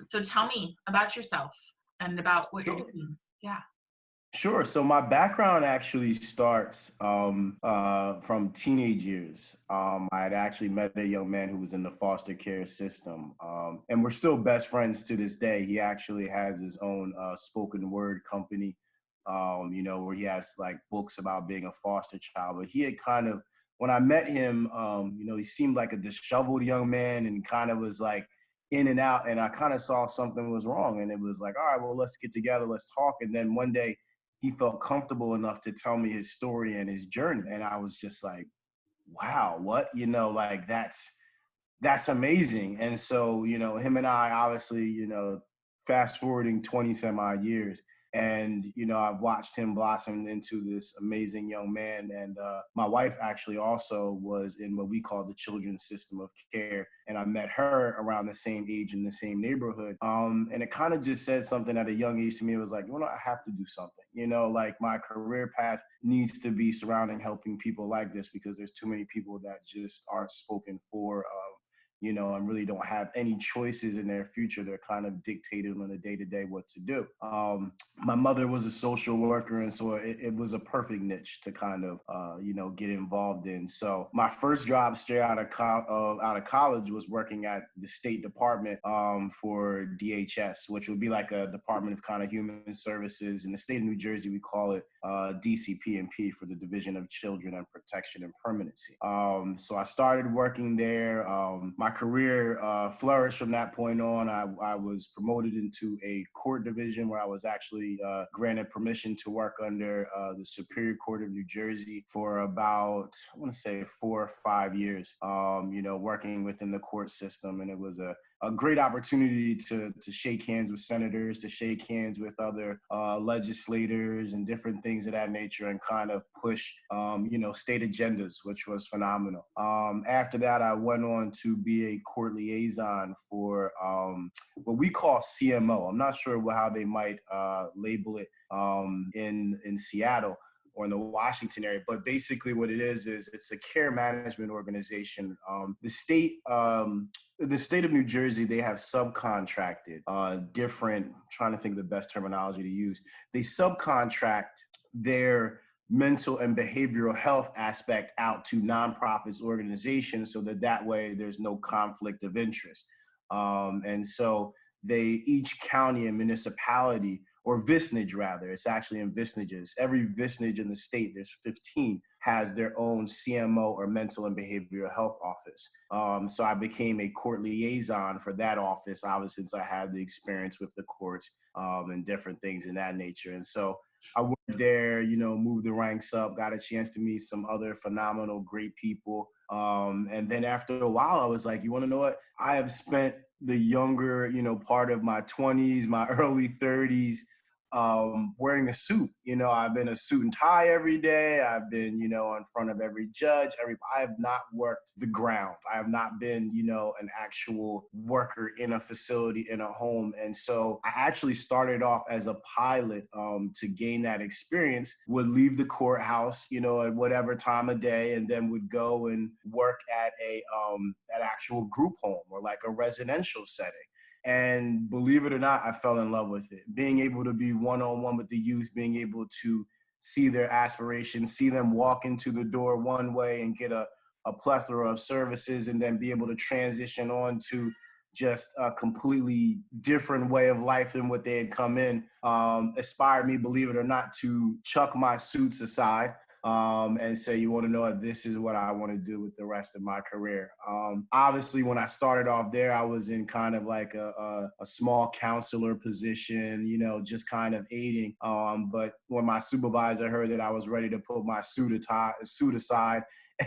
So tell me about yourself and about what you're Sure. doing. Yeah. Sure. So my background actually starts from teenage years. I had actually met a young man who was in the foster care system, and we're still best friends to this day. He actually has his own spoken word company, where he has like books about being a foster child. But he had kind of, when I met him, he seemed like a disheveled young man and kind of was like in and out. And I kind of saw something was wrong, and it was like, all right, well, let's get together, let's talk. And then one day he felt comfortable enough to tell me his story and his journey. And I was just like, wow, what? Like that's amazing. And so, him and I obviously, fast forwarding 20 some odd years. And, I've watched him blossom into this amazing young man. And my wife actually also was in what we call the children's system of care. And I met her around the same age in the same neighborhood. And it kind of just said something at a young age to me. It was like, I have to do something. Like my career path needs to be surrounding helping people like this because there's too many people that just aren't spoken for. And really don't have any choices in their future. They're kind of dictated on a day-to-day what to do. My mother was a social worker, and so it was a perfect niche to kind of, get involved in. So my first job straight out of college was working at the State Department for DHS, which would be like a Department of kind of Human Services. In the state of New Jersey, we call it DCP&P for the Division of Children and Protection and Permanency. So I started working there. My career flourished from that point on. I was promoted into a court division where I was actually granted permission to work under the Superior Court of New Jersey for about, I want to say 4 or 5 years, working within the court system. And it was a great opportunity to shake hands with senators, to shake hands with other legislators and different things of that nature and kind of push, state agendas, which was phenomenal. After that, I went on to be a court liaison for what we call CMO. I'm not sure how they might label it in Seattle or in the Washington area, but basically what it is it's a care management organization. The state of New Jersey, they have subcontracted different, trying to think of the best terminology to use. They subcontract their mental and behavioral health aspect out to nonprofits organizations so that way there's no conflict of interest. And so each county and municipality, or vicinage rather, it's actually in vicinages. Every vicinage in the state, there's 15, has their own CMO or mental and behavioral health office. So I became a court liaison for that office, obviously, since I had the experience with the courts and different things in that nature. And so I worked there, moved the ranks up, got a chance to meet some other phenomenal, great people. And then after a while, I was like, you want to know what? I have spent the younger, part of my 20s, my early 30s, wearing a suit. I've been a suit and tie every day. I've been, in front of every judge. I have not worked the ground. I have not been, an actual worker in a facility, in a home. And so I actually started off as a pilot to gain that experience, would leave the courthouse, at whatever time of day, and then would go and work at an actual group home or like a residential setting. And believe it or not, I fell in love with it. Being able to be one-on-one with the youth, being able to see their aspirations, see them walk into the door one way and get a plethora of services, and then be able to transition on to just a completely different way of life than what they had come in, inspired me, believe it or not, to chuck my suits aside and say, you want to know what, this is what I want to do with the rest of my career. Obviously, when I started off there, I was in kind of like a small counselor position, just kind of aiding. But when my supervisor heard that I was ready to put my suit aside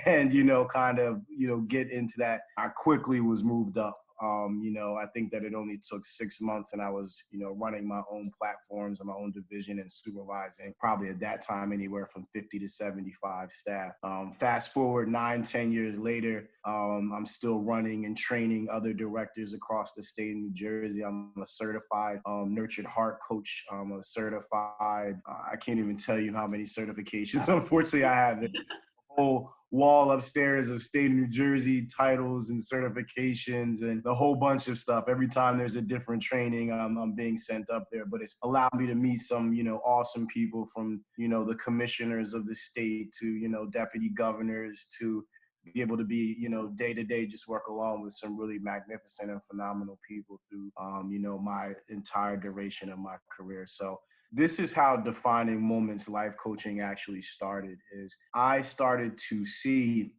and, kind of, get into that, I quickly was moved up. I think that it only took 6 months and I was, running my own platforms and my own division and supervising probably at that time anywhere from 50 to 75 staff. Fast forward 9, 10 years later, I'm still running and training other directors across the state of New Jersey. I'm a certified nurtured heart coach. I'm a certified, I can't even tell you how many certifications, unfortunately, I have. Whole wall upstairs of state of New Jersey titles and certifications and a whole bunch of stuff. Every time there's a different training, I'm being sent up there. But it's allowed me to meet some, awesome people from, the commissioners of the state to, deputy governors to be able to be, day to day, just work along with some really magnificent and phenomenal people through, my entire duration of my career. So this is how Defining Moments life coaching actually started. Is I started to see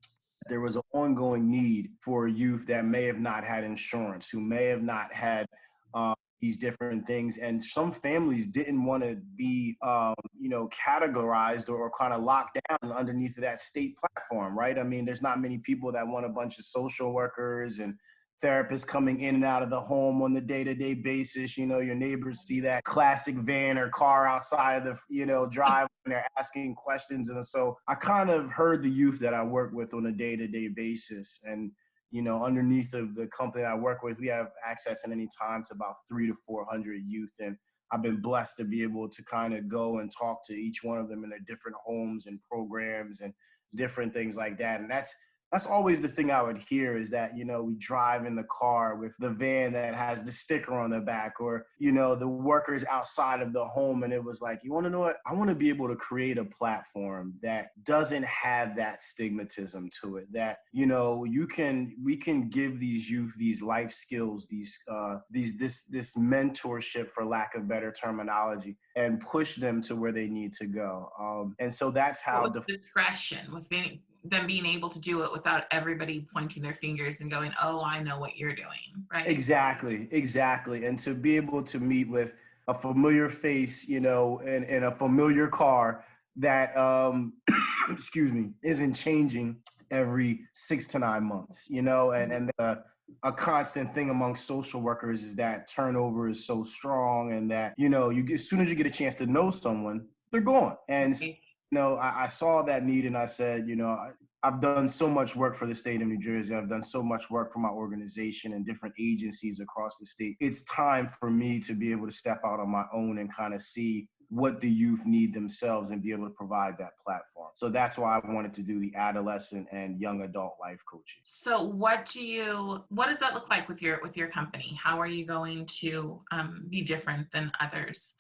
there was an ongoing need for youth that may have not had insurance, who may have not had these different things, and some families didn't want to be, categorized or kind of locked down underneath of that state platform, right? I mean, there's not many people that want a bunch of social workers and therapists coming in and out of the home on the day-to-day basis. Your neighbors see that classic van or car outside of the, drive and they're asking questions. And so I kind of heard the youth that I work with on a day-to-day basis. And, underneath of the company I work with, we have access at any time to about 300 to 400 youth. And I've been blessed to be able to kind of go and talk to each one of them in their different homes and programs and different things like that. And that's always the thing I would hear is that, we drive in the car with the van that has the sticker on the back or, the workers outside of the home. And it was like, you want to know what? I want to be able to create a platform that doesn't have that stigmatism to it, that, we can give these youth these life skills, this mentorship, for lack of better terminology, and push them to where they need to go. And so that's how with discretion, with them being able to do it without everybody pointing their fingers and going, "Oh, I know what you're doing," right? Exactly. And to be able to meet with a familiar face, in a familiar car that, excuse me, isn't changing every 6 to 9 months, and a constant thing among social workers is that turnover is so strong, and that, as soon as you get a chance to know someone, they're gone. And Right. I saw that need, and I said, I've done so much work for the state of New Jersey. I've done so much work for my organization and different agencies across the state. It's time for me to be able to step out on my own and kind of see what the youth need themselves and be able to provide that platform. So that's why I wanted to do the adolescent and young adult life coaching. So what does that look like with your company? How are you going to be different than others?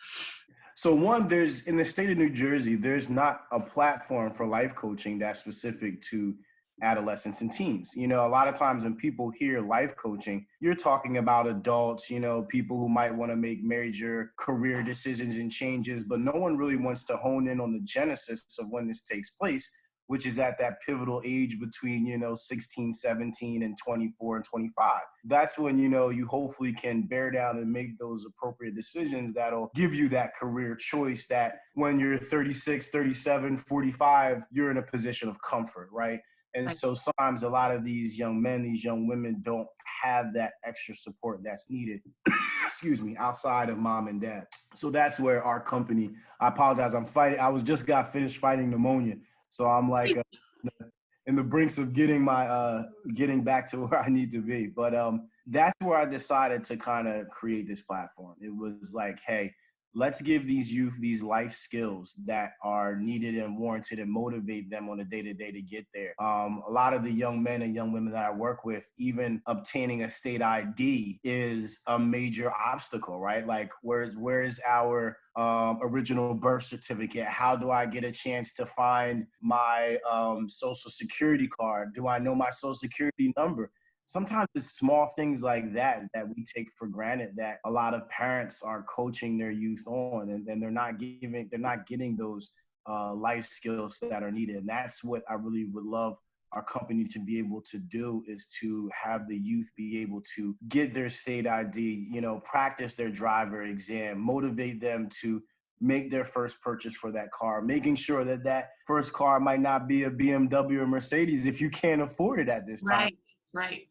So one, there's in the state of New Jersey, there's not a platform for life coaching that's specific to adolescents and teens. A lot of times when people hear life coaching, you're talking about adults, people who might want to make major career decisions and changes, but no one really wants to hone in on the genesis of when this takes place, which is at that pivotal age between, 16, 17 and 24 and 25. That's when, you hopefully can bear down and make those appropriate decisions that'll give you that career choice that when you're 36, 37, 45, you're in a position of comfort, right? And Like, so sometimes a lot of these young men, these young women don't have that extra support that's needed, excuse me, outside of mom and dad. So that's where our company, I apologize, I'm fighting. Got finished fighting pneumonia. So I'm like in the brinks of getting back to where I need to be. But that's where I decided to kind of create this platform. It was like, hey, let's give these youth these life skills that are needed and warranted and motivate them on a day-to-day to get there. A lot of the young men and young women that I work with, even obtaining a state ID is a major obstacle, right? Like, where's our original birth certificate? How do I get a chance to find my social security card? Do I know my social security number? Sometimes it's small things like that we take for granted, that a lot of parents are coaching their youth on, and they're not getting those life skills that are needed. And that's what I really would love our company to be able to do, is to have the youth be able to get their state ID, practice their driver exam, motivate them to make their first purchase for that car, making sure that that first car might not be a BMW or Mercedes if you can't afford it at this time. right, right.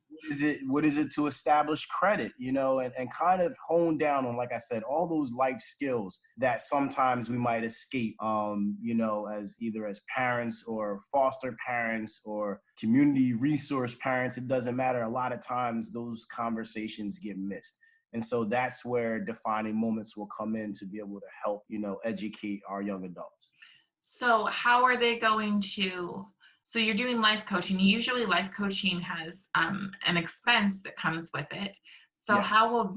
What is it to establish credit, and kind of hone down on, like I said, all those life skills that sometimes we might escape, as either as parents or foster parents or community resource parents. It doesn't matter. A lot of times those conversations get missed. And so that's where Defining Moments will come in to be able to help, educate our young adults. So how are they going to So you're doing life coaching. Usually life coaching has an expense that comes with it. So Yeah.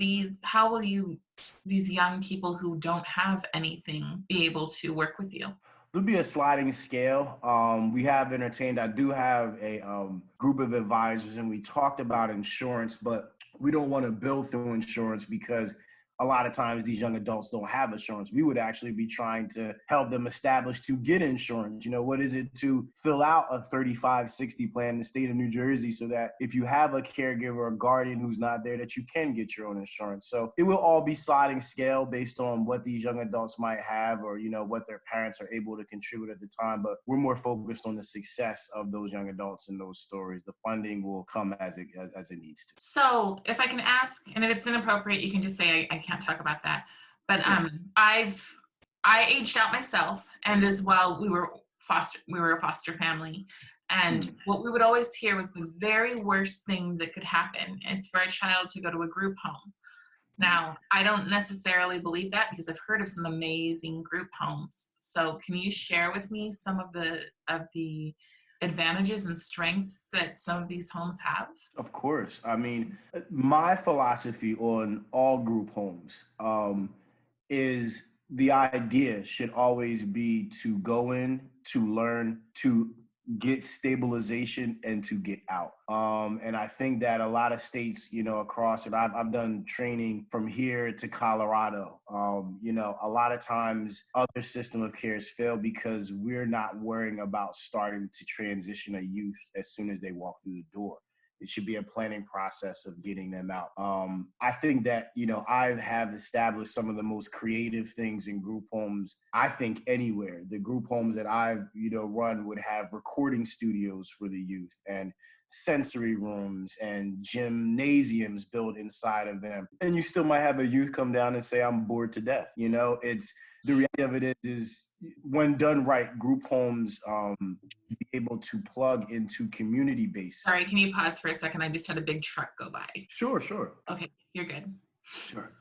these young people who don't have anything be able to work with you? There'll be a sliding scale. We have entertained. I do have a group of advisors, and we talked about insurance, but we don't want to bill through insurance because a lot of times these young adults don't have insurance. We would actually be trying to help them establish to get insurance. You know, what is it to fill out a 3560 plan in the state of New Jersey so that if you have a caregiver or guardian who's not there, that you can get your own insurance. So it will all be sliding scale based on what these young adults might have or, you know, what their parents are able to contribute at the time. But we're more focused on the success of those young adults in those stories. The funding will come as it needs to. So if I can ask, and if it's inappropriate, you can just say I can't talk about that. But Sure. I aged out myself, and as well we were a foster family. And Mm. what we would always hear was the very worst thing that could happen is for a child to go to a group home. Now, I don't necessarily believe that because I've heard of some amazing group homes. So can you share with me some of the advantages and strengths that some of these homes have? Of course. I mean, my philosophy on all group homes is the idea should always be to go in, to learn, to get stabilization, and to get out. And I think that a lot of states, you know, across it, I've done training from here to Colorado. You know, a lot of times other system of cares fail because we're not worrying about starting to transition a youth as soon as they walk through the door. It should be a planning process of getting them out. I think that, you know, I have established some of the most creative things in group homes, I think anywhere. The group homes that I've, you know, run would have recording studios for the youth and sensory rooms and gymnasiums built inside of them. And you still might have a youth come down and say, I'm bored to death. You know, it's the reality of it is when done right, group homes be able to plug into community based. Sorry, can you pause for a second? I just had a big truck go by. Sure, sure, Okay, you're good. sure.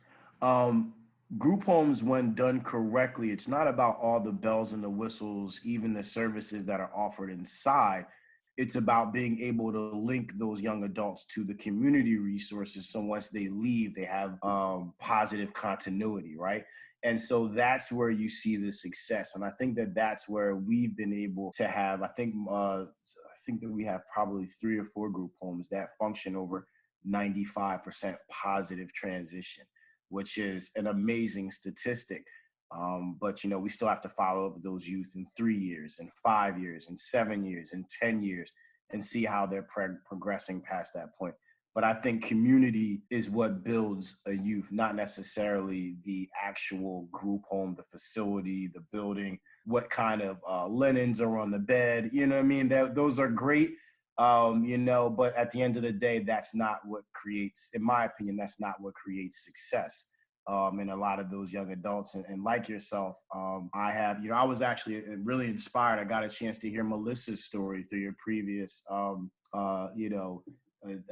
Um, Group homes, when done correctly, it's not about all the bells and the whistles, even the services that are offered inside. It's about being able to link those young adults to the community resources. So once they leave, they have positive continuity, right? And so that's where you see the success. And I think that that's where we've been able to have, I think that we have probably 3 or 4 group homes that function over 95% positive transition, which is an amazing statistic. But you know, we still have to follow up with those youth in 3 years, and 5 years, and 7 years, and 10 years, and see how they're progressing past that point. But I think community is what builds a youth, not necessarily the actual group home, the facility, the building, what kind of linens are on the bed. You know what I mean? Those are great, you know, but at the end of the day, that's not what creates, in my opinion, that's not what creates success. And a lot of those young adults and like yourself, I have, you know, I was actually really inspired. I got a chance to hear Melissa's story through your previous, you know,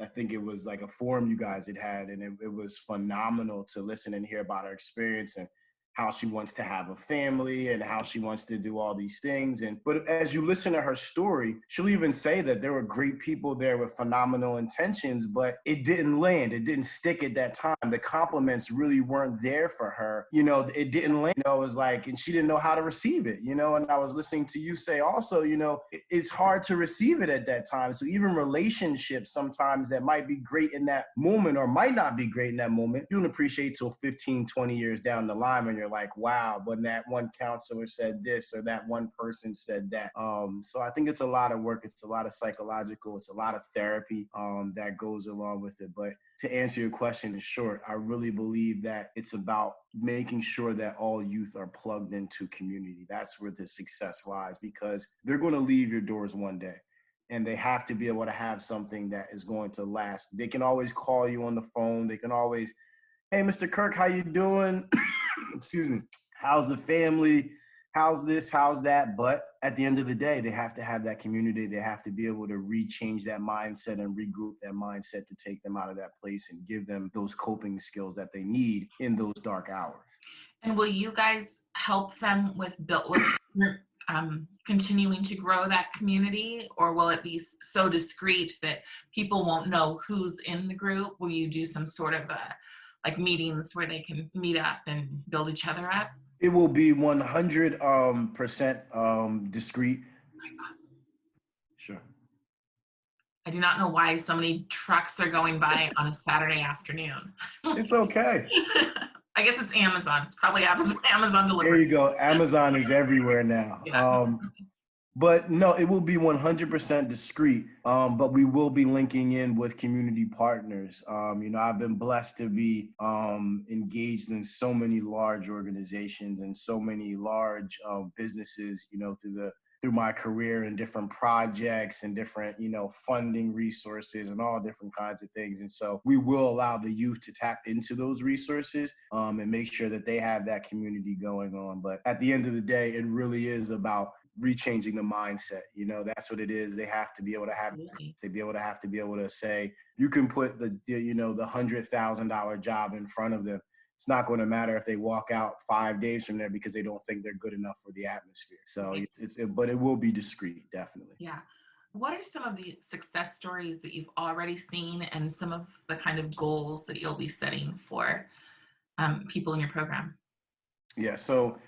I think it was like a forum you guys had, and it was phenomenal to listen and hear about her experience and how she wants to have a family and how she wants to do all these things. And but as you listen to her story, she'll even say that there were great people there with phenomenal intentions, but it didn't land. It didn't stick at that time. The compliments really weren't there for her. You know, it didn't land. You know, it was like, and she didn't know how to receive it, you know, and I was listening to you say also, you know, it's hard to receive it at that time. So even relationships sometimes that might be great in that moment or might not be great in that moment, you don't appreciate till 15, 20 years down the line when you're like, wow, when that one counselor said this or that one person said that. So I think it's a lot of work. It's a lot of psychological. It's a lot of therapy that goes along with it. But to answer your question in short, I really believe that it's about making sure that all youth are plugged into community. That's where the success lies, because they're going to leave your doors one day. And they have to be able to have something that is going to last. They can always call you on the phone. They can always, hey, Mr. Kirk, how you doing? Excuse me. How's the family? How's this? How's that? But at the end of the day, they have to have that community. They have to be able to rechange that mindset and regroup that mindset to take them out of that place and give them those coping skills that they need in those dark hours. And will you guys help them with continuing to grow that community, or will it be so discreet that people won't know who's in the group? Will you do some sort of like meetings where they can meet up and build each other up? It will be 100% discreet. Awesome. Sure. I do not know why so many trucks are going by on a Saturday afternoon. It's okay. I guess it's Amazon. It's probably Amazon delivery. There you go. Amazon is everywhere now. Yeah. But no, it will be 100% discreet. But we will be linking in with community partners. I've been blessed to be engaged in so many large organizations and so many large businesses, through my career and different projects and different, funding resources and all different kinds of things. And so we will allow the youth to tap into those resources and make sure that they have that community going on. But at the end of the day, it really is about rechanging the mindset. That's what it is. They have to be able to have to be able to say, you can put the $100,000 job in front of them. It's not going to matter if they walk out 5 days from there because they don't think they're good enough for the atmosphere. So but it will be discreet, definitely. Yeah. What are some of the success stories that you've already seen and some of the kind of goals that you'll be setting for people in your program? Yeah. So,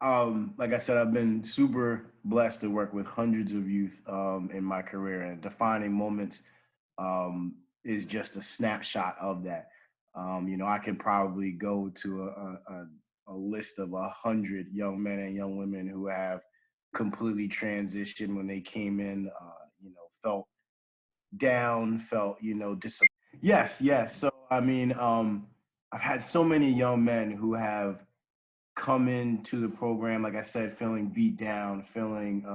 like I said, I've been super blessed to work with hundreds of youth in my career, and Defining Moments is just a snapshot of that. I could probably go to a list of 100 young men and young women who have completely transitioned when they came in, felt down, felt, disappointed. Yes. So, I've had so many young men who have come into the program, like I said, feeling beat down, feeling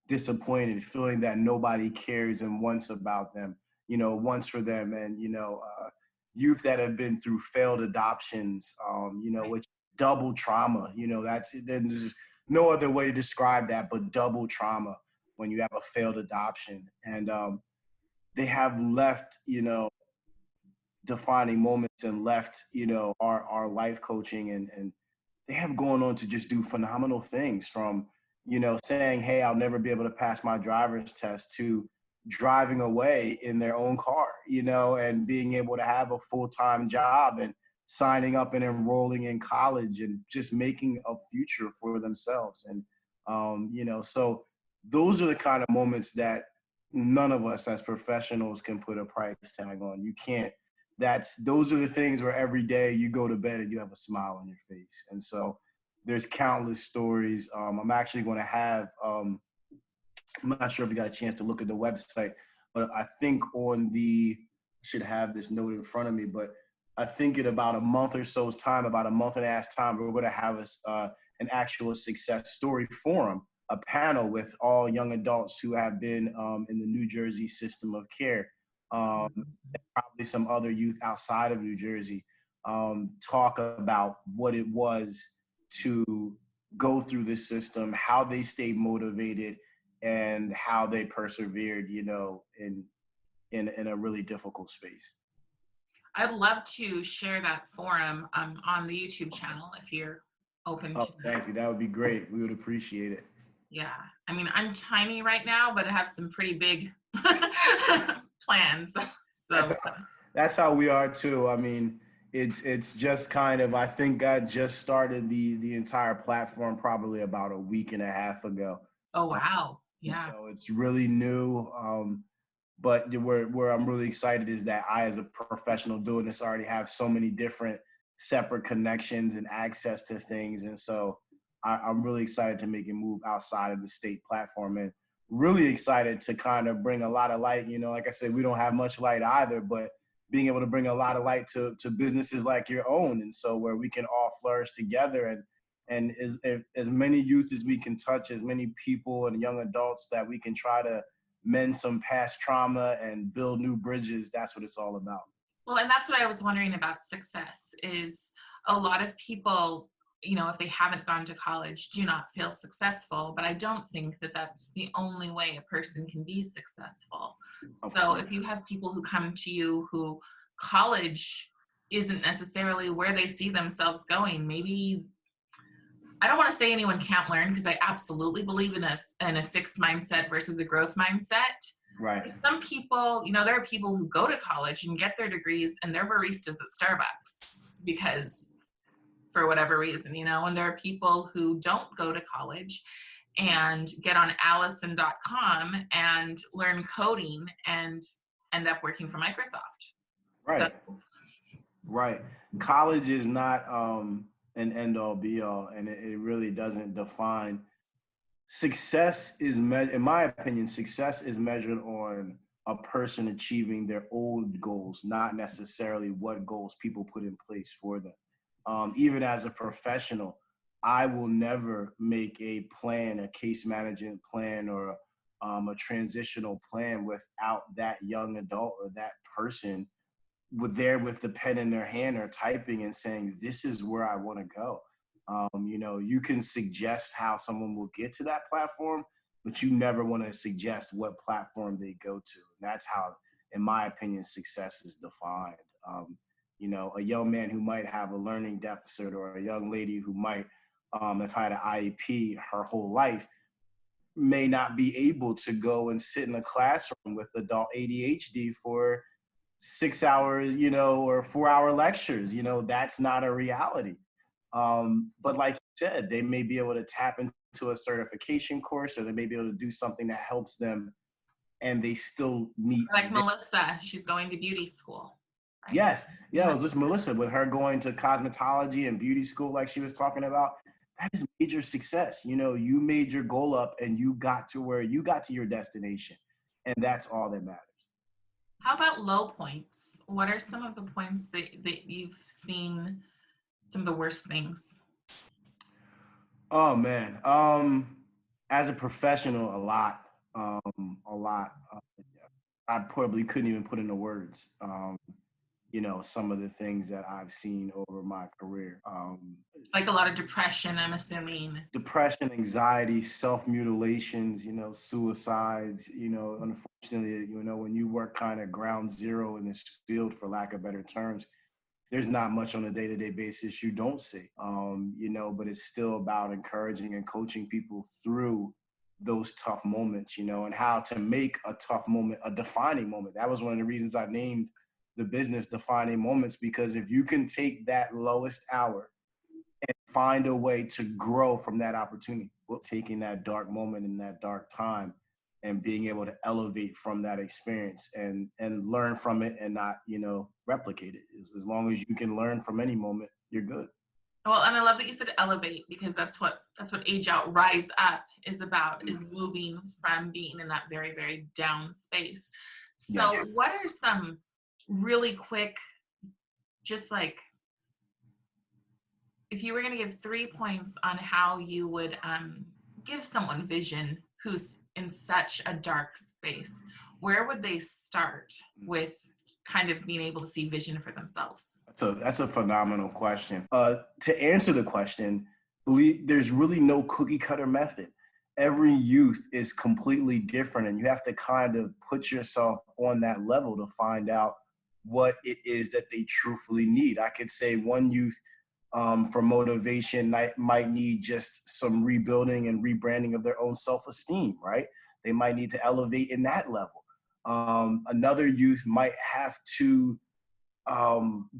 disappointed, feeling that nobody cares and wants about them, wants for them. And, youth that have been through failed adoptions, which double trauma, there's no other way to describe that but double trauma when you have a failed adoption. And they have left, Defining Moments and left, our life coaching, and they have gone on to just do phenomenal things, from, saying, hey, I'll never be able to pass my driver's test, to driving away in their own car, and being able to have a full-time job and signing up and enrolling in college and just making a future for themselves. And, so those are the kind of moments that none of us as professionals can put a price tag on. You can't. Those are the things where every day you go to bed and you have a smile on your face. And so there's countless stories. I'm actually going to have, I'm not sure if you got a chance to look at the website, but I think should have this note in front of me, but I think in about a month or so's time, about a month and a half's time, we're going to have an actual success story forum, a panel with all young adults who have been in the New Jersey system of care. Probably some other youth outside of New Jersey, talk about what it was to go through the system, how they stayed motivated, and how they persevered, in a really difficult space. I'd love to share that forum on the YouTube channel if you're open to Thank you. That would be great. We would appreciate it. Yeah. I mean, I'm tiny right now, but I have some pretty big plans. So that's how we are too. I mean, it's just kind of, I think I just started the entire platform probably about a week and a half ago. Oh, wow. Yeah. So it's really new. But where I'm really excited is that I, as a professional doing this, already have so many different separate connections and access to things. And so I'm really excited to make it move outside of the state platform, and really excited to kind of bring a lot of light. Like I said, we don't have much light either, but being able to bring a lot of light to businesses like your own. And so where we can all flourish together, and as many youth as we can touch, as many people and young adults that we can try to mend some past trauma and build new bridges. That's what it's all about. Well, and that's what I was wondering about success is a lot of people, if they haven't gone to college, do not feel successful, but I don't think that that's the only way a person can be successful. Okay. So if you have people who come to you who college isn't necessarily where they see themselves going, maybe I don't want to say anyone can't learn, because I absolutely believe in a fixed mindset versus a growth mindset. Right. Some people, there are people who go to college and get their degrees and they're baristas at Starbucks because for whatever reason, and there are people who don't go to college and get on Allison.com and learn coding and end up working for Microsoft. Right. So, right. College is not an end all be all, and it really doesn't define success. In my opinion, success is measured on a person achieving their own goals, not necessarily what goals people put in place for them. Even as a professional, I will never make a plan, a case management plan, or a transitional plan without that young adult or that person with the pen in their hand or typing and saying, this is where I want to go. You can suggest how someone will get to that platform, but you never want to suggest what platform they go to. And that's how, in my opinion, success is defined. A young man who might have a learning deficit, or a young lady who might have had an IEP her whole life, may not be able to go and sit in a classroom with adult ADHD for 6 hours, or 4-hour lectures. That's not a reality. But like you said, they may be able to tap into a certification course, or they may be able to do something that helps them, and they still meet. like Melissa, she's going to beauty school. Right? Yes. Yeah, it was just Melissa with her going to cosmetology and beauty school, like she was talking about. That is major success. You made your goal up and you got to where you got to your destination. And that's all that matters. How about low points? What are some of the points that you've seen, some of the worst things? Oh man. As a professional, a lot. I probably couldn't even put into words. Some of the things that I've seen over my career. Like a lot of depression, I'm assuming. Depression, anxiety, self-mutilations, suicides, unfortunately, when you work kind of ground zero in this field, for lack of better terms, there's not much on a day-to-day basis you don't see, but it's still about encouraging and coaching people through those tough moments, and how to make a tough moment a defining moment. That was one of the reasons I named the business Defining Moments, because if you can take that lowest hour and find a way to grow from that opportunity, taking that dark moment in that dark time and being able to elevate from that experience and learn from it and not, replicate it. As long as you can learn from any moment, you're good. Well, and I love that you said elevate, because that's what Age Out, Rise Up is about, is moving from being in that very, very down space. So yes. What are some really quick, just like, if you were going to give 3 points on how you would give someone vision who's in such a dark space, where would they start with kind of being able to see vision for themselves? That's a phenomenal question. To answer the question, there's really no cookie cutter method. Every youth is completely different, and you have to kind of put yourself on that level to find out what it is that they truthfully need. I could say one youth for motivation might need just some rebuilding and rebranding of their own self-esteem, right? They might need to elevate in that level. Another youth might have to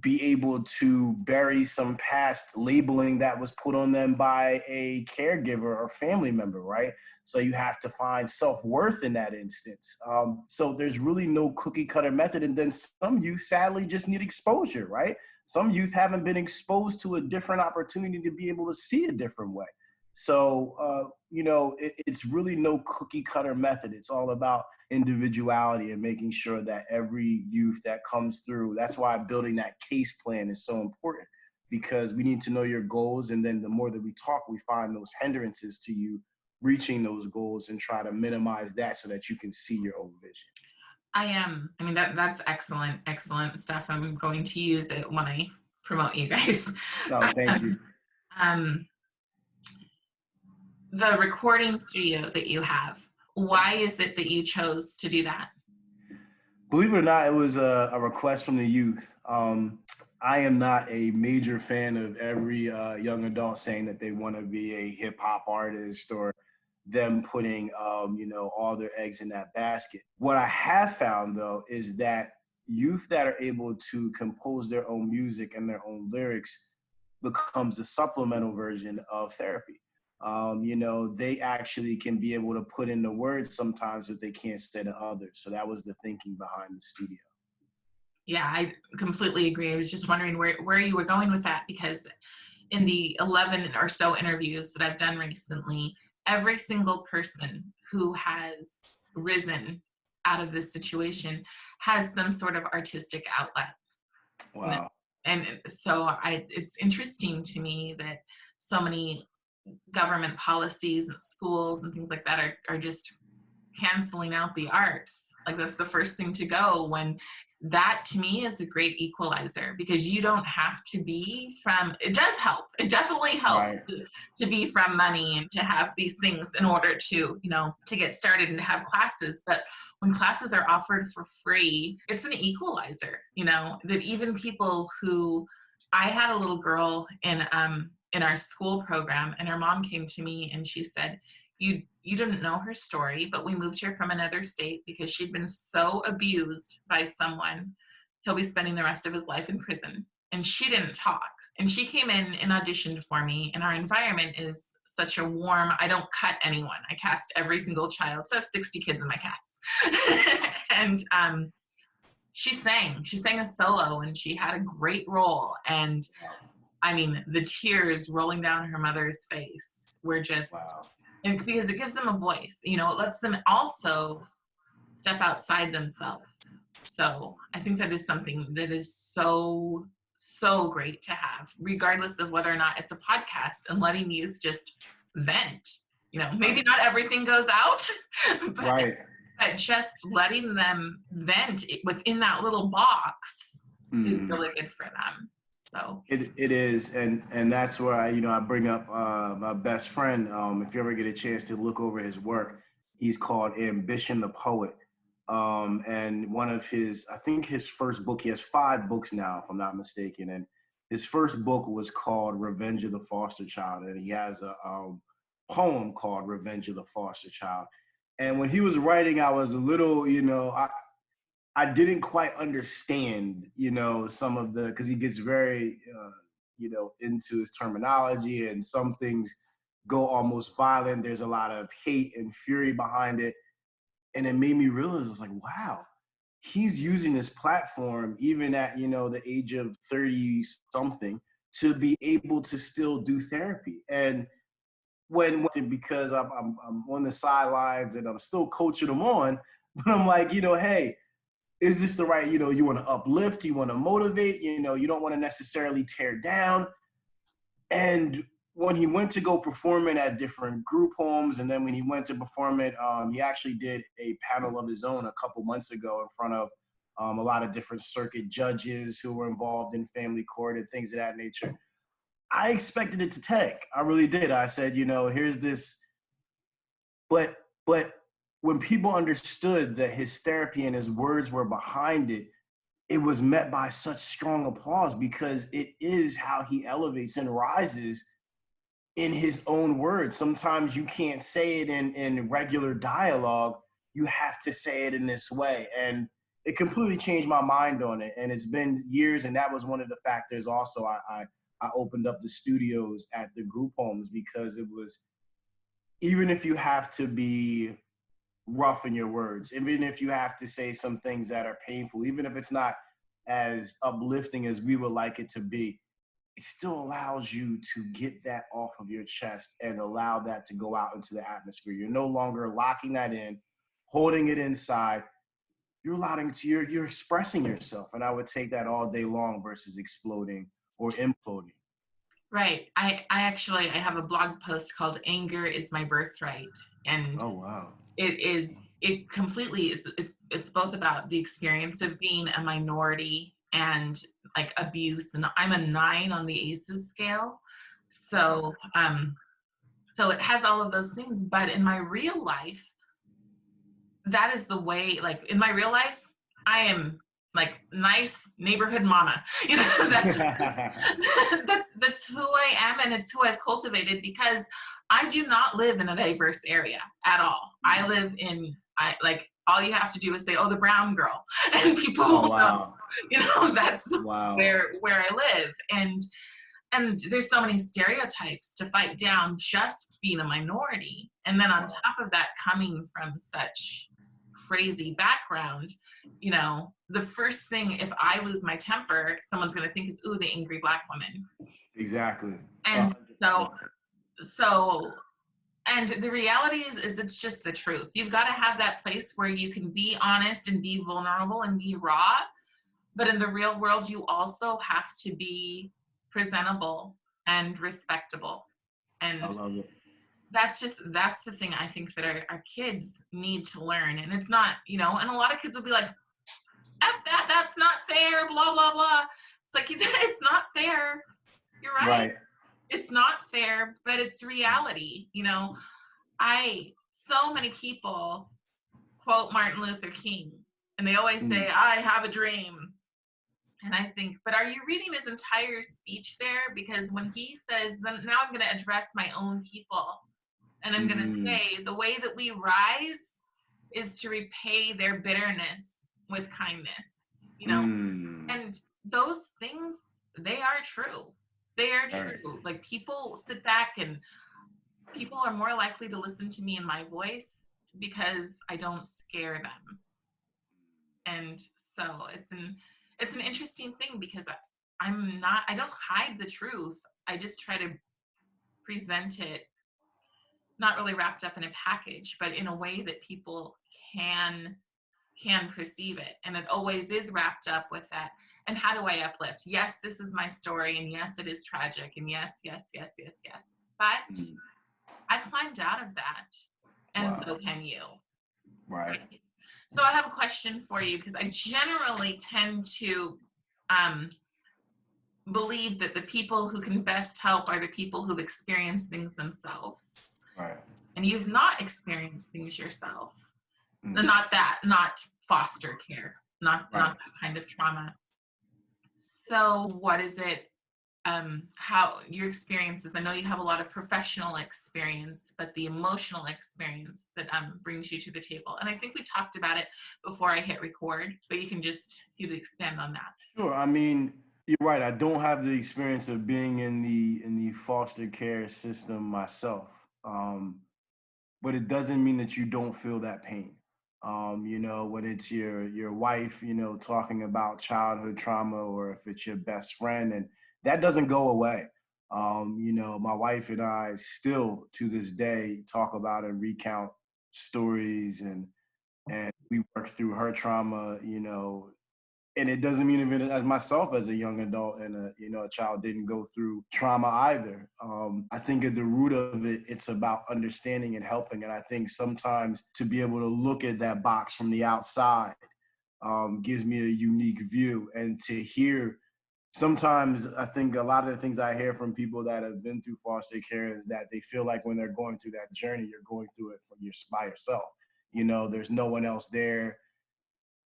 be able to bury some past labeling that was put on them by a caregiver or family member, right? So you have to find self-worth in that instance. So there's really no cookie cutter method. And then some youth sadly just need exposure, right? Some youth haven't been exposed to a different opportunity to be able to see a different way. So, it's really no cookie cutter method. It's all about individuality and making sure that every youth that comes through, that's why building that case plan is so important, because we need to know your goals. And then the more that we talk, we find those hindrances to you reaching those goals and try to minimize that so that you can see your own vision. That's excellent stuff. I'm going to use it when I promote you guys. No, thank you. The recording studio that you have, why is it that you chose to do that? Believe it or not, it was a request from the youth. I am not a major fan of every young adult saying that they want to be a hip hop artist or them putting, all their eggs in that basket. What I have found though is that youth that are able to compose their own music and their own lyrics becomes a supplemental version of therapy. They actually can be able to put in the words sometimes that they can't say to others. So that was the thinking behind the studio. Yeah, I completely agree. I was just wondering where you were going with that, because in the 11 or so interviews that I've done recently, every single person who has risen out of this situation has some sort of artistic outlet. Wow. And so it's interesting to me that so many government policies and schools and things like that are just canceling out the arts. Like, that's the first thing to go, when that to me is a great equalizer, because you don't have to be from, it does help, it definitely helps Right. to be from money and to have these things in order to, to get started and to have classes. But when classes are offered for free, it's an equalizer, that even people who, I had a little girl in our school program, and her mom came to me and she said, you didn't know her story, but we moved here from another state because she'd been so abused by someone. He'll be spending the rest of his life in prison. And she didn't talk. And she came in and auditioned for me. And our environment is such a warm, I don't cut anyone. I cast every single child. So I have 60 kids in my cast. And she sang a solo, and she had a great role. And I mean, the tears rolling down her mother's face were just, Wow. and because it gives them a voice, it lets them also step outside themselves. So I think that is something that is so, so great to have, regardless of whether or not it's a podcast, and letting youth just vent. Maybe not everything goes out, but, Right. but just letting them vent within that little box is really good for them. So it is, and that's where I bring up my best friend. If you ever get a chance to look over his work, he's called Ambition the Poet. And one of I think his first book, he has 5 books now, if I'm not mistaken. And his first book was called Revenge of the Foster Child, and he has a poem called Revenge of the Foster Child. And when he was writing, I was a little, I didn't quite understand, some of because he gets very, into his terminology, and some things go almost violent. There's a lot of hate and fury behind it. And it made me realize, it's like, wow, he's using this platform, even at, the age of 30 something, to be able to still do therapy. And because I'm on the sidelines and I'm still coaching them on, but I'm like, hey, is this the right, you want to uplift, you want to motivate, you don't want to necessarily tear down. And when he went to go perform it at different group homes, and then when he went to perform it, he actually did a panel of his own a couple months ago in front of a lot of different circuit judges who were involved in family court and things of that nature. I expected it to tank. I really did. I said, here's this, but when people understood that his therapy and his words were behind it, it was met by such strong applause, because it is how he elevates and rises in his own words. Sometimes you can't say it in regular dialogue. You have to say it in this way. And it completely changed my mind on it. And it's been years. And that was one of the factors also I opened up the studios at the group homes, because it was, even if you have to be rough in your words, even if you have to say some things that are painful, even if it's not as uplifting as we would like it to be, it still allows you to get that off of your chest and allow that to go out into the atmosphere. You're no longer locking that in, holding it inside. You're allowing to, you're expressing yourself. And I would take that all day long versus exploding or imploding. right. I have a blog post called Anger is My Birthright. And oh wow, it completely is, it's both about the experience of being a minority and like abuse. And I'm a 9 on the ACEs scale. So so it has all of those things. But in my real life, that is the way, like in my real life, I am like nice neighborhood mama. You know, that's who I am, and it's who I've cultivated because I do not live in a diverse area at all. I live in like all you have to do is say, "Oh, the brown girl," and people Oh, will know. wow. You know, that's Wow. where I live, and there's so many stereotypes to fight down just being a minority, and then on Wow. top of that, coming from such crazy background, you know, the first thing, if I lose my temper, someone's going to think is, ooh, the angry Black woman. Exactly. And so 100%. so and the reality is it's just the truth. You've got to have that place where you can be honest and be vulnerable and be raw, but in the real world you also have to be presentable and respectable. I And love it. that's the thing I think that our kids need to learn. And it's not, you know, and a lot of kids will be like, F that, that's not fair, blah blah blah. It's like, it's not fair. You're right. Right. It's not fair, but it's reality. You know, so many people quote Martin Luther King, and they always say, Mm. I have a dream. And I think, but are you reading his entire speech there? Because when he says, then now I'm going to address my own people, and I'm going to Mm. say, the way that we rise is to repay their bitterness with kindness, you know, Mm. and those things, they are true. They are All right. true. Like, people sit back, and people are more likely to listen to me in my voice because I don't scare them. And so it's an interesting thing because I don't hide the truth. I just try to present it not really wrapped up in a package, but in a way that people can perceive it. And it always is wrapped up with that. And how do I uplift? Yes, this is my story, and yes, it is tragic, and yes, yes, yes, yes, yes. But Mm. I climbed out of that, and Wow. so can you. Right. So I have a question for you, because I generally tend to um, believe that the people who can best help are the people who've experienced things themselves. Right. And you've not experienced things yourself. Mm. Not foster care, not Right. that kind of trauma. So what is it, how your experiences, I know you have a lot of professional experience, but the emotional experience that brings you to the table. And I think we talked about it before I hit record, but you can just, if you'd expand on that. Sure. I mean, you're right. I don't have the experience of being in the foster care system myself. But it doesn't mean that you don't feel that pain. You know, when it's your wife, you know, talking about childhood trauma, or if it's your best friend, and that doesn't go away. You know, my wife and I still to this day talk about and recount stories, and we work through her trauma, you know, and it doesn't mean even as myself as a young adult and a, you know, a child didn't go through trauma either. I think at the root of it, it's about understanding and helping. And I think sometimes to be able to look at that box from the outside gives me a unique view, and to hear. Sometimes I think a lot of the things I hear from people that have been through foster care is that they feel like when they're going through that journey, you're going through it by yourself. You know, there's no one else there,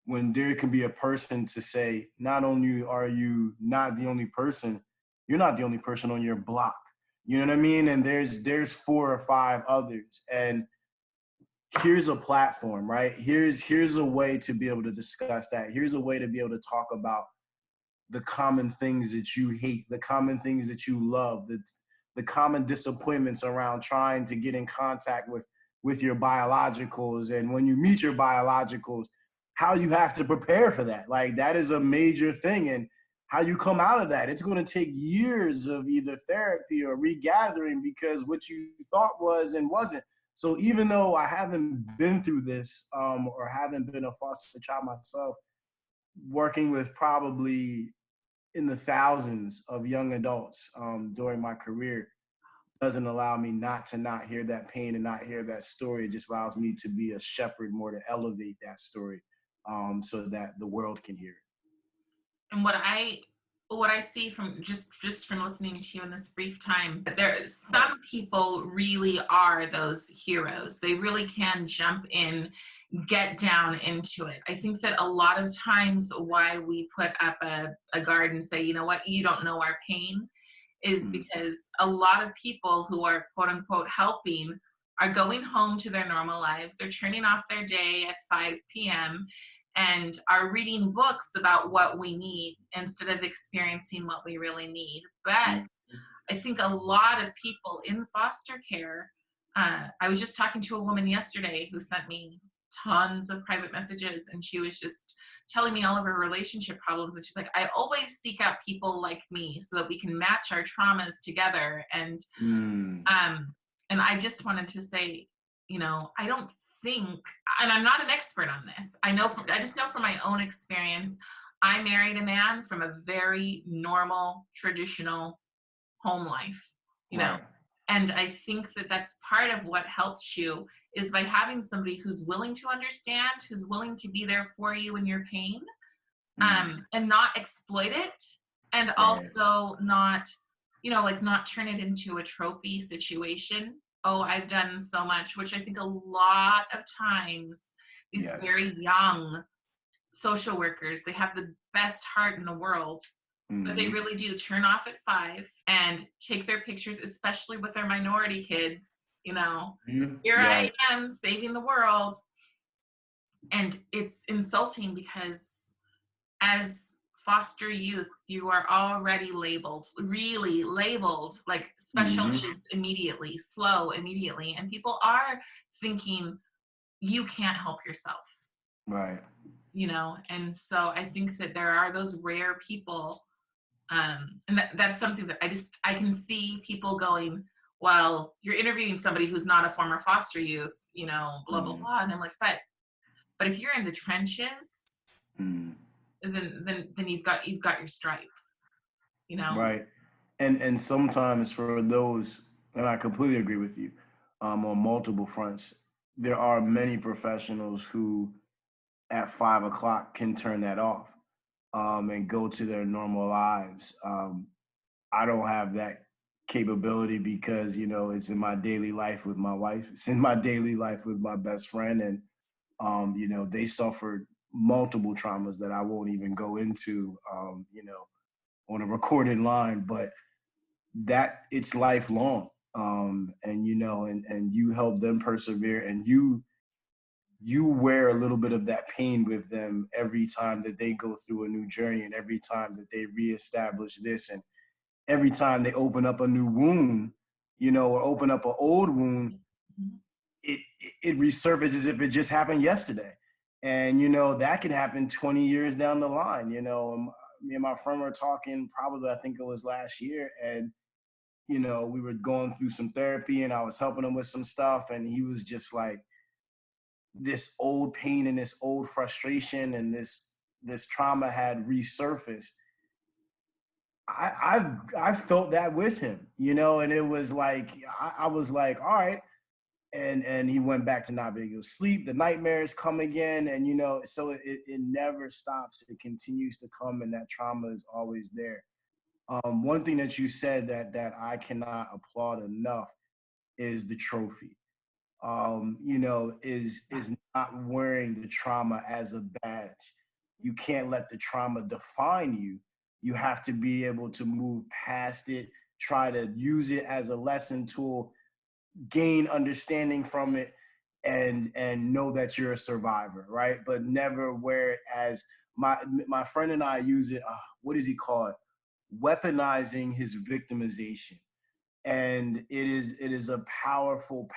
when there can be a person to say, not only are you not the only person, you're not the only person on your block. You know what I mean? And there's 4 or 5 others. And here's a platform, right? Here's a way to be able to discuss that. Here's a way to be able to talk about the common things that you hate, the common things that you love, the common disappointments around trying to get in contact with your biologicals, and when you meet your biologicals, how you have to prepare for that. Like, that is a major thing, and how you come out of that. It's going to take years of either therapy or regathering, because what you thought was and wasn't. So even though I haven't been through this, or haven't been a foster child myself, working with probably in the thousands of young adults during my career doesn't allow me not hear that pain and not hear that story. It just allows me to be a shepherd more, to elevate that story, so that the world can hear it. And what I what I see from just from listening to you in this brief time, that there some people really are those heroes. They really can jump in, get down into it. I think that a lot of times why we put up a guard and say, you know what, you don't know our pain, is Mm, because a lot of people who are quote unquote helping are going home to their normal lives. They're turning off their day at 5 p.m. and are reading books about what we need instead of experiencing what we really need. But mm, I think a lot of people in foster care, I was just talking to a woman yesterday who sent me tons of private messages, and she was just telling me all of her relationship problems. And she's like, I always seek out people like me so that we can match our traumas together. mm, Um, and I just wanted to say, you know, I don't think, and I'm not an expert on this. I just know from my own experience, I married a man from a very normal, traditional home life, you know. right. And I think that that's part of what helps you, is by having somebody who's willing to understand, who's willing to be there for you in your pain, Mm, and not exploit it, and right. also not, you know, like not turn it into a trophy situation. Oh, I've done so much, which I think a lot of times these Yes. very young social workers, they have the best heart in the world, but they Mm-hmm. really do turn off at 5 and take their pictures, especially with their minority kids, you know. Yeah. Here I Right. am saving the world. And it's insulting because as foster youth, you are already labeled, really labeled, like special Mm-hmm. needs immediately, slow immediately. And people are thinking, you can't help yourself, Right. you know? And so I think that there are those rare people. And that's something that I can see people going, well, you're interviewing somebody who's not a former foster youth, you know, blah, blah, Mm, blah. And I'm like, but if you're in the trenches, mm, then you've got your stripes, you know. right. And sometimes for those, and I completely agree with you, on multiple fronts, there are many professionals who at 5 o'clock can turn that off, and go to their normal lives. I don't have that capability because, it's in my daily life with my wife. It's in my daily life with my best friend. And, they suffered multiple traumas that I won't even go into, on a recorded line, but that it's lifelong. And you help them persevere, and you wear a little bit of that pain with them every time that they go through a new journey, and every time that they reestablish this, and every time they open up a new wound, or open up an old wound, Mhm. it resurfaces as if it just happened yesterday. And that can happen 20 years down the line. Me and my friend were talking, probably I think it was last year, and we were going through some therapy, and I was helping him with some stuff, and he was just like, this old pain and this old frustration and this trauma had resurfaced. I've felt that with him, and it was like I was like, all right. And he went back to not being able to sleep. The nightmares come again, and so it never stops. It continues to come, and that trauma is always there. One thing that you said that I cannot applaud enough is the trophy. Is not wearing the trauma as a badge. You can't let the trauma define you. You have to be able to move past it, try to use it as a lesson tool, gain understanding from it, and know that you're a survivor, right? But never wear it as my friend and I use it. What does he call it? Weaponizing his victimization. And it is a powerful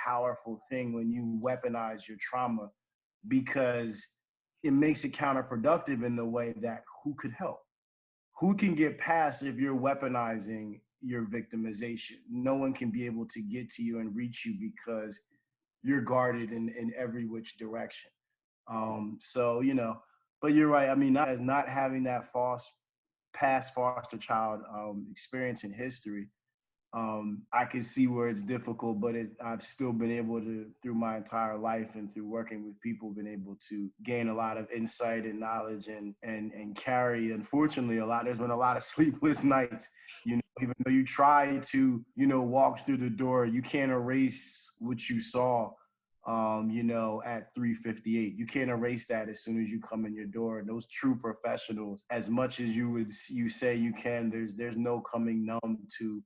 thing when you weaponize your trauma, because it makes it counterproductive in the way that who could help, who can get past if you're weaponizing your victimization. No one can be able to get to you and reach you because you're guarded in every which direction. So but you're right. I mean, not as not having that past foster child experience in history, I can see where it's difficult, but I've still been able to, through my entire life and through working with people, been able to gain a lot of insight and knowledge and carry, unfortunately, there's been a lot of sleepless nights, even though you try to, walk through the door, you can't erase what you saw, at 3:58. You can't erase that as soon as you come in your door. And those true professionals, as much as you say you can, there's no coming numb to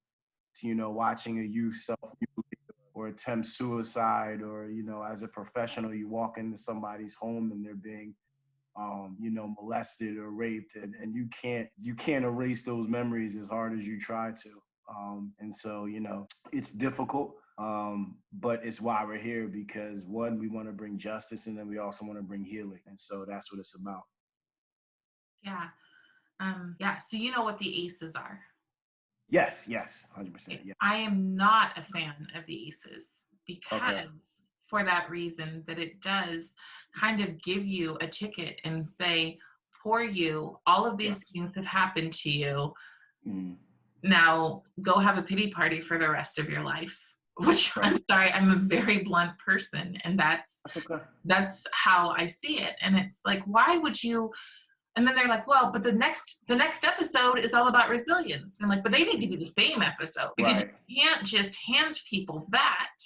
watching a youth self-mutilate or attempt suicide, or, as a professional, you walk into somebody's home and they're being, molested or raped, and you can't erase those memories as hard as you try to. And so, it's difficult, but it's why we're here, because one, we want to bring justice, and then we also want to bring healing. And so that's what it's about. Yeah. Yeah. So you know what the ACEs are. Yes, 100%. Yeah. I am not a fan of the ACEs Okay. because for that reason that it does kind of give you a ticket and say, poor you, all of these Yes. things have happened to you. Mm. Now go have a pity party for the rest of your life. Which Right. I'm sorry, I'm a very blunt person, and that's okay. how I see it. And it's like, why would you? And then they're like, well, but the next episode is all about resilience. And I'm like, but they need to be the same episode, because Right. you can't just hand people that.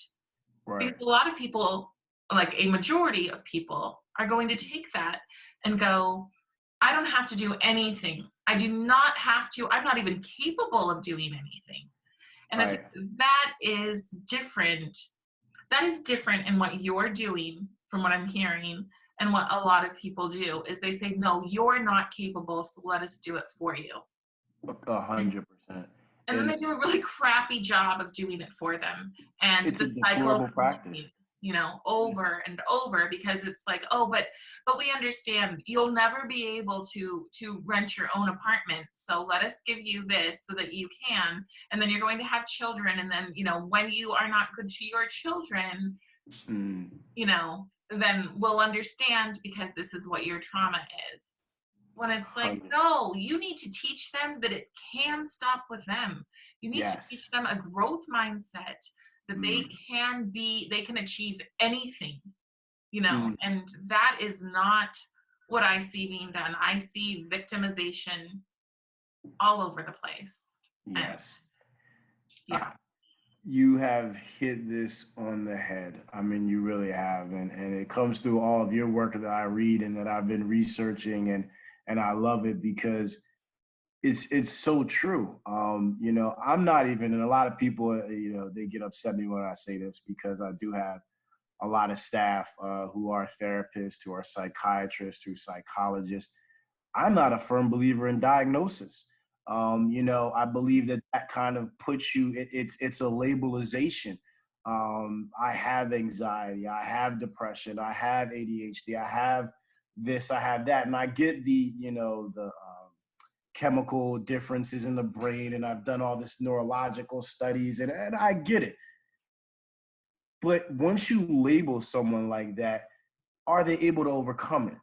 Right. Because a lot of people, like a majority of people, are going to take that and go, I don't have to do anything. I do not have to. I'm not even capable of doing anything. And I think that is different. That is different in what you're doing, from what I'm hearing, and what a lot of people do is they say, no, you're not capable, so let us do it for you. 100%. And then they do a really crappy job of doing it for them. And it's the a cycle deplorable practice. Over and over, because it's like, oh, but we understand you'll never be able to rent your own apartment, so let us give you this so that you can, and then you're going to have children, and then when you are not good to your children, then we'll understand, because this is what your trauma is. When it's like, 100. no, you need to teach them that it can stop with them. You need to teach them a growth mindset, that they can achieve anything, and that is not what I see being done. I see victimization all over the place. Yes. Yeah. You have hit this on the head. I mean, you really have. And it comes through all of your work that I read and that I've been researching, and I love it because it's so true. I'm not even, and a lot of people, they get upset at me when I say this, because I do have a lot of staff who are therapists, who are psychiatrists, who are psychologists. I'm not a firm believer in diagnosis. I believe that kind of puts you, it's a labelization. I have anxiety, I have depression, I have ADHD, I have this, I have that. And I get the chemical differences in the brain, and I've done all this neurological studies, and I get it. But once you label someone like that, are they able to overcome it?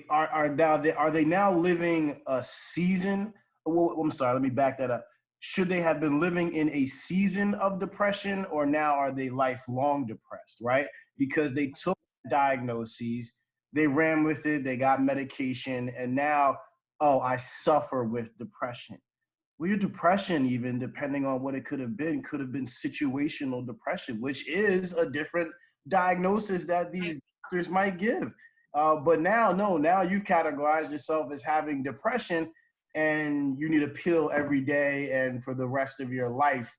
Are they now living a season? Well, I'm sorry, let me back that up. Should they have been living in a season of depression, or now are they lifelong depressed, right? Because they took diagnoses, they ran with it, they got medication, and now, oh, I suffer with depression. Well, your depression, even depending on what it could have been situational depression, which is a different diagnosis that these doctors might give. But now, no, now you've categorized yourself as having depression, and you need a pill every day, and for the rest of your life,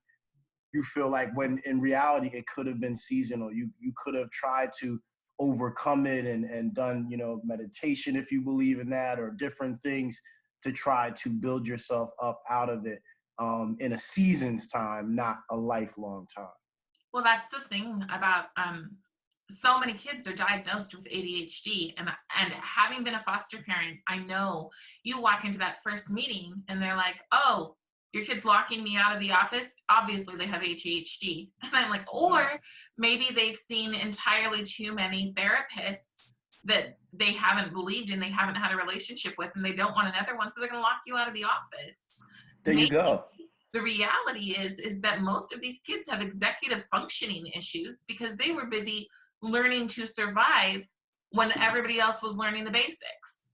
you feel like, when in reality it could have been seasonal. You could have tried to overcome it and done, meditation, if you believe in that, or different things to try to build yourself up out of it, in a season's time, not a lifelong time. Well, that's the thing about so many kids are diagnosed with ADHD, and having been a foster parent, I know you walk into that first meeting and they're like, oh, your kid's locking me out of the office. Obviously they have ADHD. And I'm like, or maybe they've seen entirely too many therapists that they haven't believed in, they haven't had a relationship with, and they don't want another one, so they're going to lock you out of the office. There you go. the reality is that most of these kids have executive functioning issues because they were busy learning to survive when everybody else was learning the basics.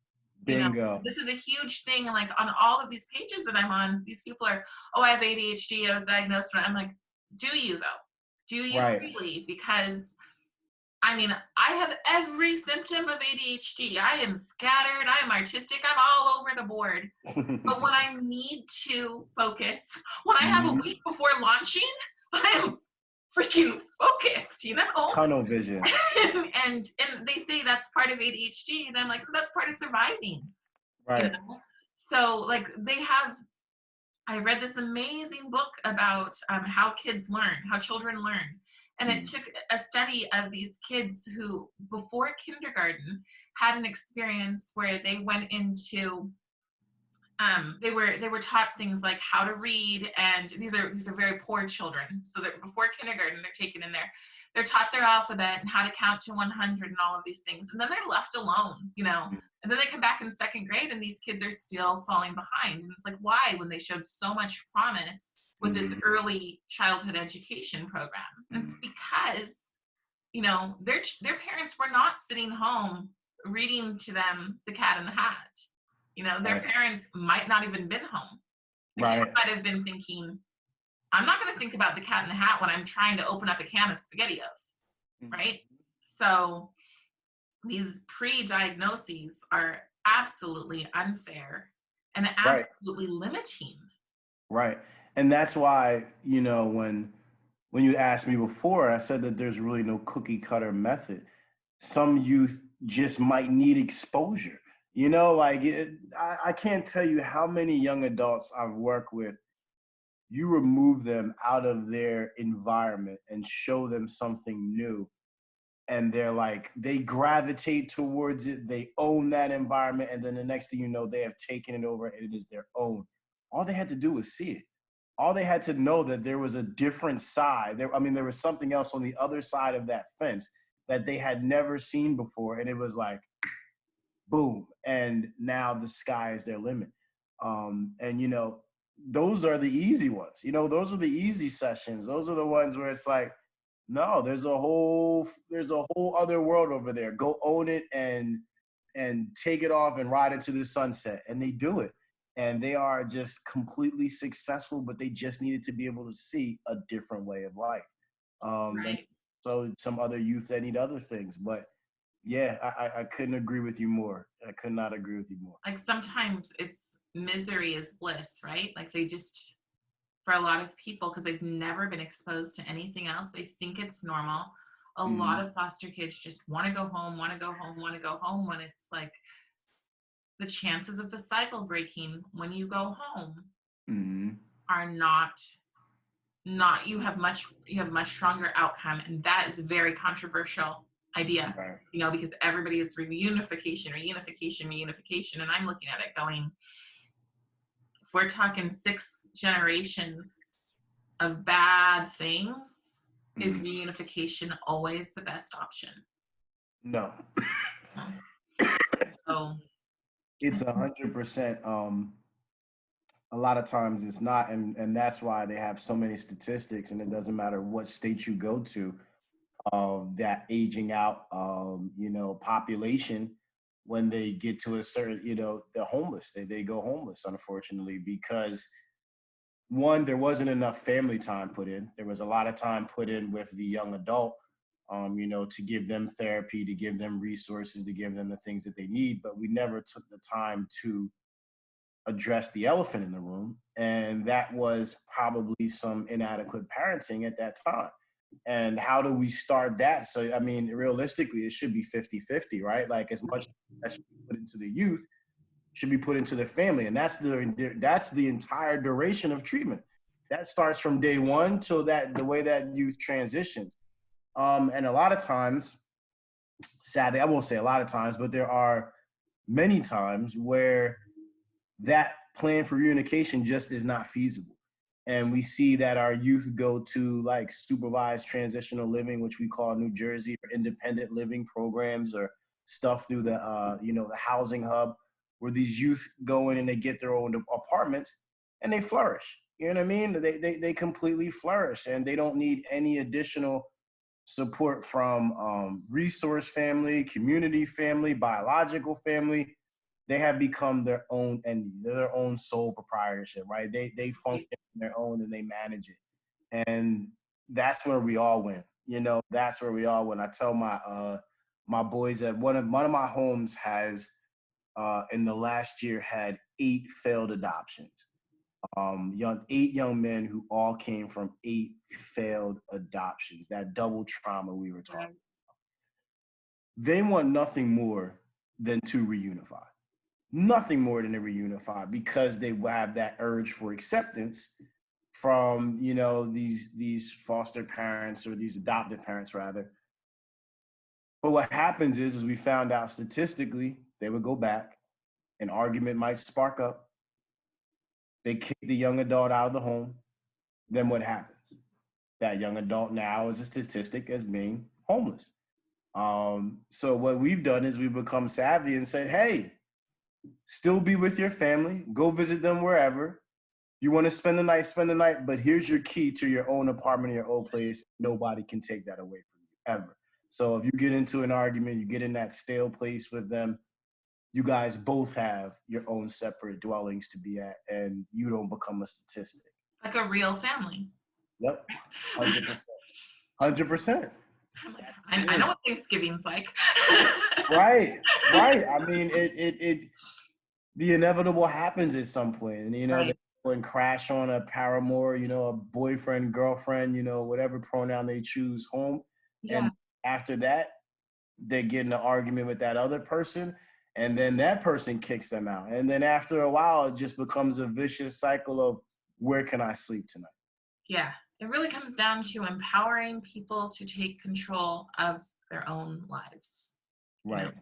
You know, Bingo. this is a huge thing. Like on all of these pages that I'm on, these people are, oh, I have ADHD. I was diagnosed with it. I'm like, do you though? Do you Right. really? Because I mean, I have every symptom of ADHD. I am scattered. I am artistic. I'm all over the board. But when I need to focus, when I have a Mhm. week before launching, I am freaking focused, you know? Tunnel vision. And they say that's part of ADHD, and I'm like, that's part of surviving, you Right. know? So like they have, I read this amazing book about how kids learn, how children learn. And it Mhm. took a study of these kids who, before kindergarten, had an experience where they went into they were taught things like how to read, and these are very poor children, so that before kindergarten they're taken in there, they're taught their alphabet and how to count to 100 and all of these things, and then they're left alone, you know. And then they come back in second grade and these kids are still falling behind, and it's like, why, when they showed so much promise with this Mhm. early childhood education program? And it's because, you know, their parents were not sitting home reading to them The Cat in the Hat. You know, their Right. parents might not even been home. The kid Right. might have been thinking, I'm not going to think about The Cat in the Hat when I'm trying to open up a can of SpaghettiOs, right? So these pre-diagnoses are absolutely unfair and Right. absolutely limiting. Right. And that's why, when you asked me before, I said that there's really no cookie cutter method. Some youth just might need exposure. I can't tell you how many young adults I've worked with. You remove them out of their environment and show them something new, and they're like, they gravitate towards it, they own that environment, and then the next thing you know, they have taken it over and it is their own. All they had to do was see it. All they had to know that there was a different side. There was something else on the other side of that fence that they had never seen before, and it was like, boom, and now the sky is their limit. And those are the easy ones. Those are the easy sessions. Those are the ones where it's like, no, there's a whole other world over there. Go own it and take it off and ride into the sunset. And they do it. And they are just completely successful, but they just needed to be able to see a different way of life. And Right. so some other youth that need other things. But yeah, I couldn't agree with you more. I could not agree with you more. Like sometimes it's misery is bliss, right? Like they just, for a lot of people, because they've never been exposed to anything else, they think it's normal. A lot Hmm. of foster kids just want to go home, want to go home, want to go home, when it's like the chances of the cycle breaking when you go home Hmm. are not you have much stronger outcome, and that is a very controversial idea, Right. you know, because everybody is reunification, and I'm looking at it going, if we're talking 6 generations of bad things, is Hmm. reunification always the best option? No, No. So it's 100%. A lot of times it's not, and that's why they have so many statistics, and it doesn't matter what state you go to, of that aging out, population. When they get to a certain, they're homeless. They go homeless, unfortunately, because one, there wasn't enough family time put in. There was a lot of time put in with the young adult, to give them therapy, to give them resources, to give them the things that they need. But we never took the time to address the elephant in the room. And that was probably some inadequate parenting at that time. And how do we start that? So, realistically, it should be 50-50, right? Like, as much as should be put into the youth should be put into the family. And that's the entire duration of treatment. That starts from day one till the way that youth transitions. And a lot of times, sadly, I won't say a lot of times, but there are many times where that plan for reunification just is not feasible. And we see that our youth go to like supervised transitional living, which we call New Jersey, or independent living programs, or stuff through the housing hub, where these youth go in and they get their own apartments and they flourish. You know what I mean? They completely flourish, and they don't need any additional support from resource family, community family, biological family. They have become their own entity. They're their own sole proprietorship, right? They function on their own and they manage it. And that's where we all win. You know, that's where we all win. I tell my boys that one of my homes has in the last year had 8 failed adoptions. 8 young men who all came from 8 failed adoptions. That double trauma we were talking. Right. They want nothing more than to reunify. Nothing more than to reunify because they have that urge for acceptance from, you know, these foster parents, or these adoptive parents rather. But what happens is we found out statistically, they would go back, an argument might spark up, they kick the young adult out of the home. Then what happens? That young adult now is a statistic as being homeless. So what we've done is we've become savvy and said, hey, still be with your family, go visit them wherever. You want to spend the night, but here's your key to your own apartment or your own place. Nobody can take that away from you, ever. So if you get into an argument, you get in that stale place with them, you guys both have your own separate dwellings to be at, and you don't become a statistic. Like a real family. Yep, 100%. 100%. I know what Thanksgiving's like. Right. I mean, the inevitable happens at some point, and you know, Right. they go and crash on a paramour, you know, a boyfriend, girlfriend, you know, whatever pronoun they choose, home, Yeah. and after that, they get in an argument with that other person, and then that person kicks them out, and then after a while, it just becomes a vicious cycle of where can I sleep tonight? Yeah. It really comes down to empowering people to take control of their own lives. You know, Right.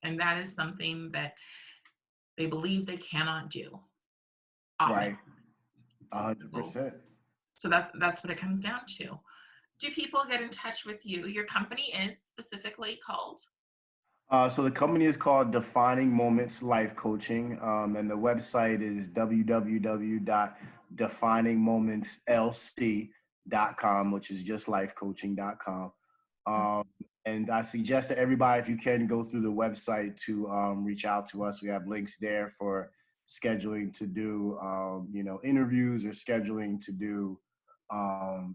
and that is something that they believe they cannot do often. Right. 100%. So that's what it comes down to. Do people get in touch with you? Your company is specifically called? So the company is called Defining Moments Life Coaching, and the website is www.definingmomentslc.com, which is just lifecoaching.com. And I suggest to everybody, if you can, go through the website to reach out to us. We have links there for scheduling to do, you know, interviews, or scheduling to do,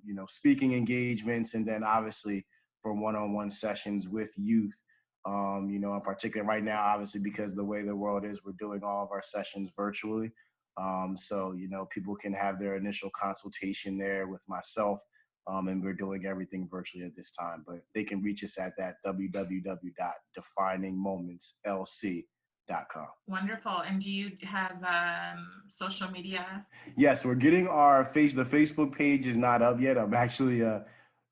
you know, speaking engagements, and then obviously for one-on-one sessions with youth. You know, in particular right now, obviously, because the way the world is, we're doing all of our sessions virtually. So, you know, people can have their initial consultation there with myself, and we're doing everything virtually at this time. But they can reach us at that www.definingmomentslc.com. Wonderful. And do you have social media? Yes, we're getting the Facebook page is not up yet. I'm actually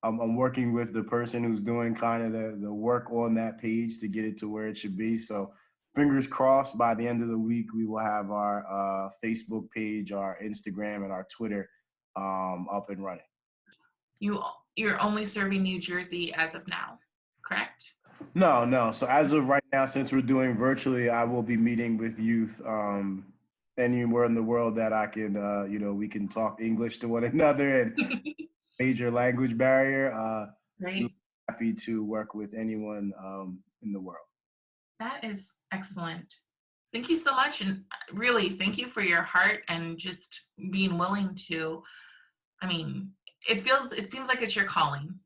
I'm working with the person who's doing kind of the work on that page to get it to where it should be. So fingers crossed, by the end of the week, we will have our Facebook page, our Instagram, and our Twitter up and running. You're only serving New Jersey as of now, correct? No. So as of right now, since we're doing virtually, I will be meeting with youth anywhere in the world that I can, you know, we can talk English to one another, and major language barrier. Right. Happy to work with anyone in the world. That is excellent. Thank you so much. And really, thank you for your heart and just being willing to, I mean, it seems like it's your calling.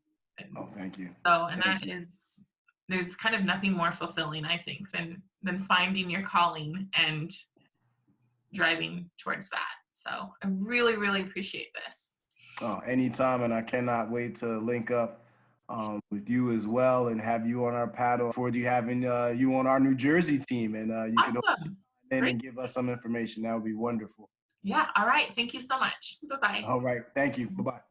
Oh, thank you. So, and there's kind of nothing more fulfilling, I think, than finding your calling and driving towards that. So I really, really appreciate this. Oh, anytime, and I cannot wait to link up with you as well and have you on our paddle for having you on our New Jersey team, and you Awesome. can in and give us some information. That would be wonderful. Yeah. All right. Thank you so much. Bye-bye. All right. Thank you. Bye-bye.